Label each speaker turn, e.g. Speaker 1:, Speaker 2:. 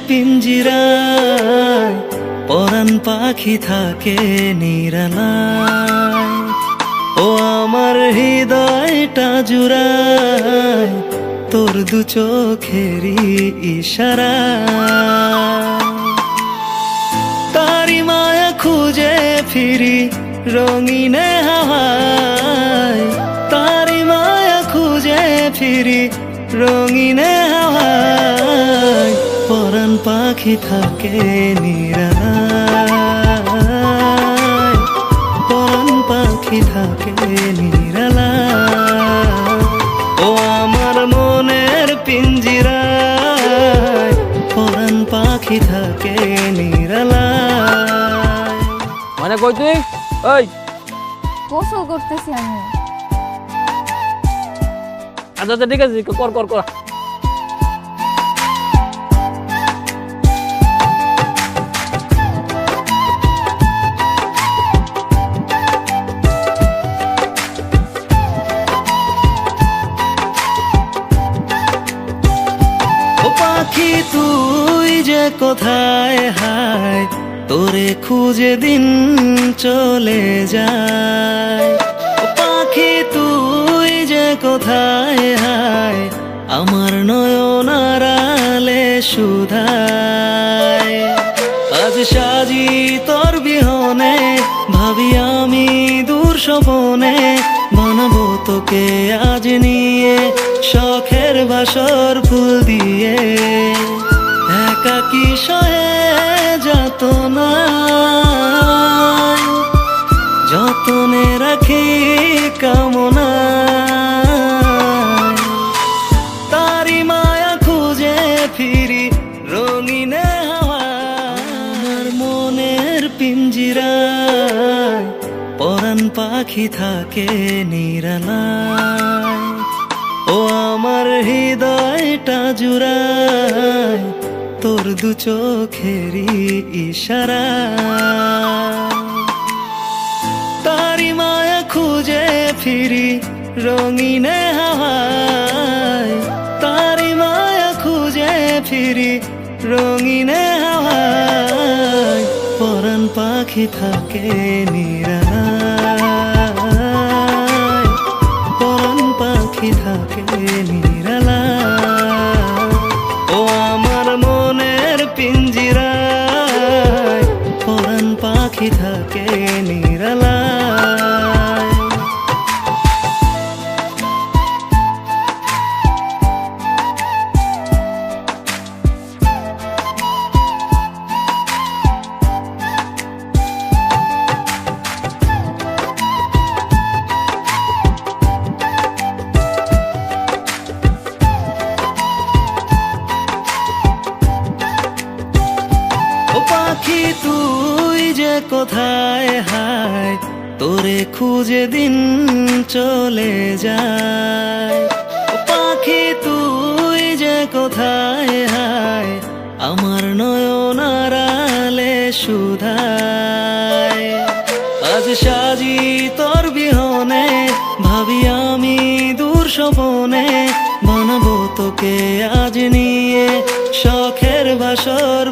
Speaker 1: পিঞ্জিরায় পরাণ পাখি থাকে নিরালায়। ও আমার হৃদয়টা জুড়ায় তোর দু চোখেরই ইশারা। তারি মায়া খুঁজে ফিরি রঙিনে হাওয়ায়, তারি মায়া খুঁজে ফিরি রঙিনে হাওয়ায়। পরাণ পাখি থাকে নিরালায়, পরাণ পাখি থাকে নিরালায়। ও আমার মনের পিঞ্জিরায় পরাণ পাখি থাকে নিরালায়।
Speaker 2: মানে কই তুই? ওই
Speaker 3: গোসল করতেছি আমি।
Speaker 2: আচ্ছা আচ্ছা ঠিক আছে, কর কর কর।
Speaker 1: ও পাখি তুই যে কোথায় হায়, তোরে খুঁজে দিন চলে যায়। ও পাখি তুই যে কোথায় হায়, আমার নয়ন আড়ালে সুধায়। আজ সাজি তোর বিহনে ভাবি আমি দূর স্বপনে, বানাবো তোকে আজ নিয়ে শখের বাসর ফুল দিয়ে। একাকী সয়ে যাতনা যতনে রাখি কামনা। তারি মায়া খুঁজে ফিরি রঙিনে হাওয়ায়। আমার মনের পিঞ্জিরায় পরাণ পাখি থাকে নিরালায়। ও আমার হৃদয়টা জুড়ায় তোর দু চোখেরই ইশারা। তারি মায়া খুঁজে ফিরি রঙিনে হাওয়ায়, তারি মায়া খুঁজে ফিরি রঙিনে হাওয়ায়। পরাণ পাখি থাকে নিরালায়, পরাণ পাখি থাকে নিরালায়। ও আমার মনের পিঞ্জিরায় পরাণ পাখি থাকে নিরালায়। ও পাখি তুই যে কোথায় হায়, তোরে খুঁজে দিন চলে যায়। ও পাখি তুই যে কোথায় হায়, আমার নয়ন আড়ালে সুধায়। আজ সাজি তোর বিহনে ভাবি আমি দূর স্বপনে, বানাবো তোকে আজ নিয়ে শখের বাসর